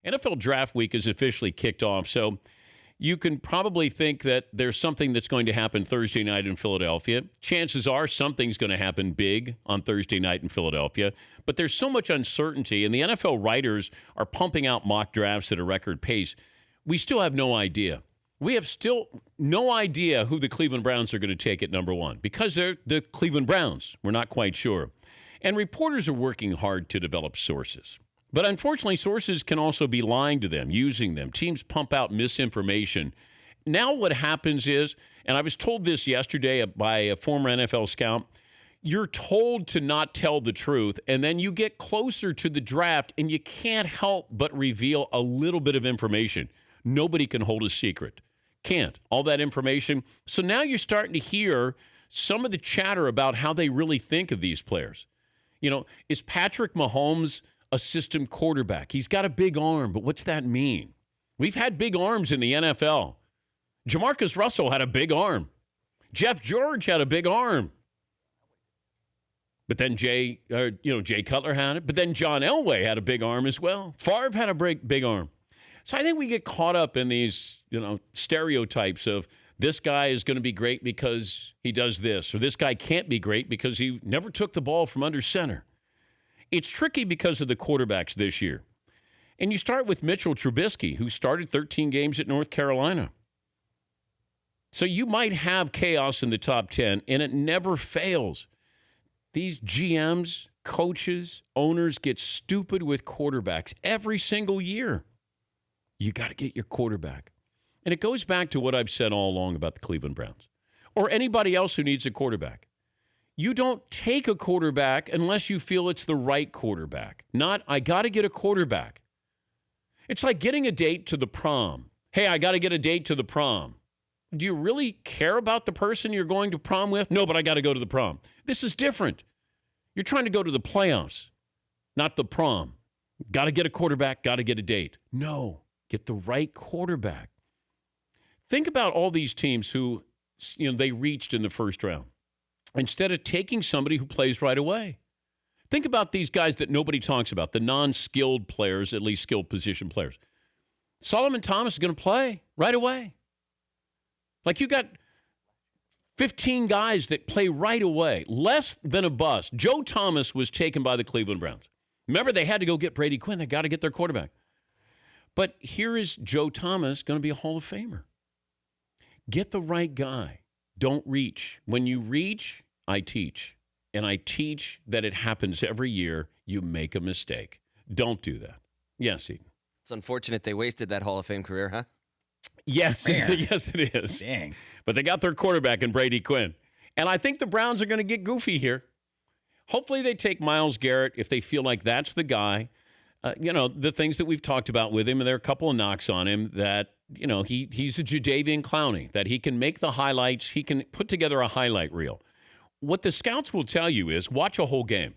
NFL Draft Week is officially kicked off, so you can probably think that there's something that's going to happen Thursday night in Philadelphia. Chances are something's going to happen big on Thursday night in Philadelphia, but there's so much uncertainty, and the NFL writers are pumping out mock drafts at a record pace. We still have no idea. We have still no idea who the Cleveland Browns are going to take at number one because they're the Cleveland Browns. We're not quite sure. And reporters are working hard to develop sources. But unfortunately, sources can also be lying to them, using them. Teams pump out misinformation. Now what happens is, and I was told this yesterday by a former NFL scout, you're told to not tell the truth, and then you get closer to the draft, and you can't help but reveal a little bit of information. Nobody can hold a secret. Can't. All that information. So now you're starting to hear some of the chatter about how they really think of these players. You know, is Patrick Mahomes a system quarterback? He's got a big arm, but what's that mean? We've had big arms in the NFL. Jamarcus Russell had a big arm. Jeff George had a big arm. But then Jay Cutler had it. But then John Elway had a big arm as well. Favre had a big arm. So I think we get caught up in these, stereotypes of this guy is going to be great because he does this, or this guy can't be great because he never took the ball from under center. It's tricky because of the quarterbacks this year. And you start with Mitchell Trubisky, who started 13 games at North Carolina. So you might have chaos in the top 10, and it never fails. These GMs, coaches, owners get stupid with quarterbacks every single year. You got to get your quarterback. And it goes back to what I've said all along about the Cleveland Browns or anybody else who needs a quarterback. You don't take a quarterback unless you feel it's the right quarterback. Not, I got to get a quarterback. It's like getting a date to the prom. Hey, I got to get a date to the prom. Do you really care about the person you're going to prom with? No, but I got to go to the prom. This is different. You're trying to go to the playoffs, not the prom. Got to get a quarterback, got to get a date. No, get the right quarterback. Think about all these teams who, they reached in the first round. Instead of taking somebody who plays right away. Think about these guys that nobody talks about, the non-skilled players, at least skilled position players. Solomon Thomas is going to play right away. Like you got 15 guys that play right away, less than a bust. Joe Thomas was taken by the Cleveland Browns. Remember, they had to go get Brady Quinn. They got to get their quarterback. But here is Joe Thomas going to be a Hall of Famer. Get the right guy. Don't reach. When you reach, I teach. And I teach that it happens every year. You make a mistake. Don't do that. Yes, Eden. It's unfortunate they wasted that Hall of Fame career, huh? Yes, yes, it is. Dang. But they got their quarterback in Brady Quinn. And I think the Browns are going to get goofy here. Hopefully they take Myles Garrett if they feel like that's the guy. The things that we've talked about with him, and there are a couple of knocks on him that, he's a Jadeveon Clowney, that he can make the highlights. He can put together a highlight reel. What the scouts will tell you is watch a whole game.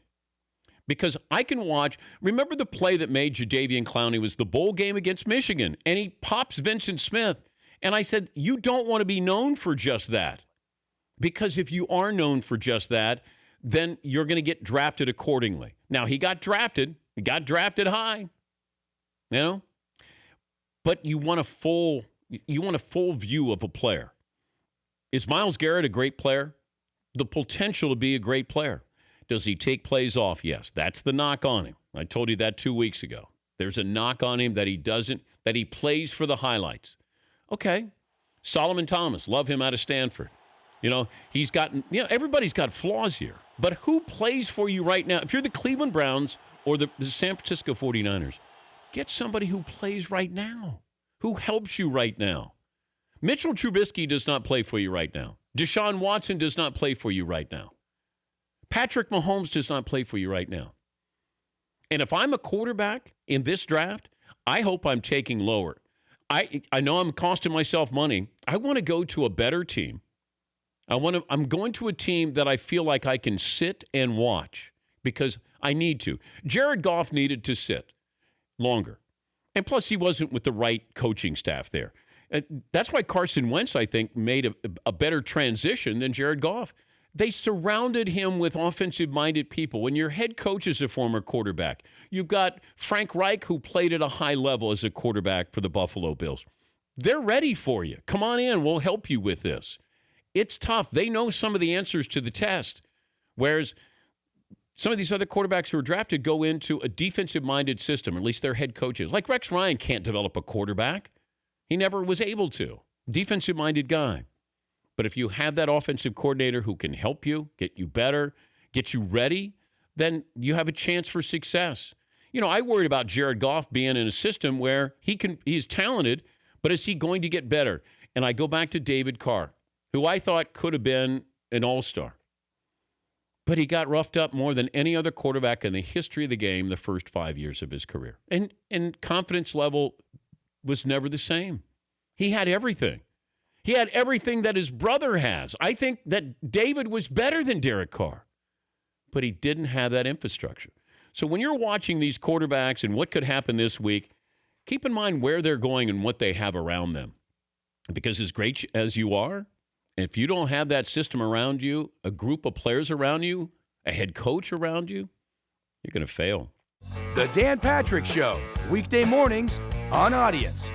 Because I can watch, remember the play that made Jadeveon Clowney was the bowl game against Michigan, and he pops Vincent Smith. And I said, you don't want to be known for just that. Because if you are known for just that, then you're going to get drafted accordingly. Now, he got drafted high, but you want a full view of a player. Is Myles Garrett a great player? The potential to be a great player. Does he take plays off? Yes. That's the knock on him. I told you that 2 weeks ago. There's a knock on him that he plays for the highlights. Okay. Solomon Thomas, love him out of Stanford. He's got, everybody's got flaws here. But who plays for you right now? If you're the Cleveland Browns or the San Francisco 49ers, get somebody who plays right now, who helps you right now. Mitchell Trubisky does not play for you right now. Deshaun Watson does not play for you right now. Patrick Mahomes does not play for you right now. And if I'm a quarterback in this draft, I hope I'm taking lower. I know I'm costing myself money. I want to go to a better team. I'm going to a team that I feel like I can sit and watch because I need to. Jared Goff needed to sit longer. And plus, he wasn't with the right coaching staff there. That's why Carson Wentz, I think, made a better transition than Jared Goff. They surrounded him with offensive-minded people. When your head coach is a former quarterback, you've got Frank Reich, who played at a high level as a quarterback for the Buffalo Bills. They're ready for you. Come on in. We'll help you with this. It's tough. They know some of the answers to the test, whereas some of these other quarterbacks who are drafted go into a defensive-minded system, or at least their head coaches. Like Rex Ryan can't develop a quarterback. He never was able to. Defensive-minded guy. But if you have that offensive coordinator who can help you, get you better, get you ready, then you have a chance for success. You know, I worried about Jared Goff being in a system where he's talented, but is he going to get better? And I go back to David Carr, who I thought could have been an all-star. But he got roughed up more than any other quarterback in the history of the game the first 5 years of his career. And confidence level was never the same. He had everything. He had everything that his brother has. I think that David was better than Derek Carr, but he didn't have that infrastructure. So when you're watching these quarterbacks and what could happen this week, keep in mind where they're going and what they have around them. Because as great as you are, if you don't have that system around you, a group of players around you, a head coach around you, you're going to fail. The Dan Patrick Show, weekday mornings on Audience.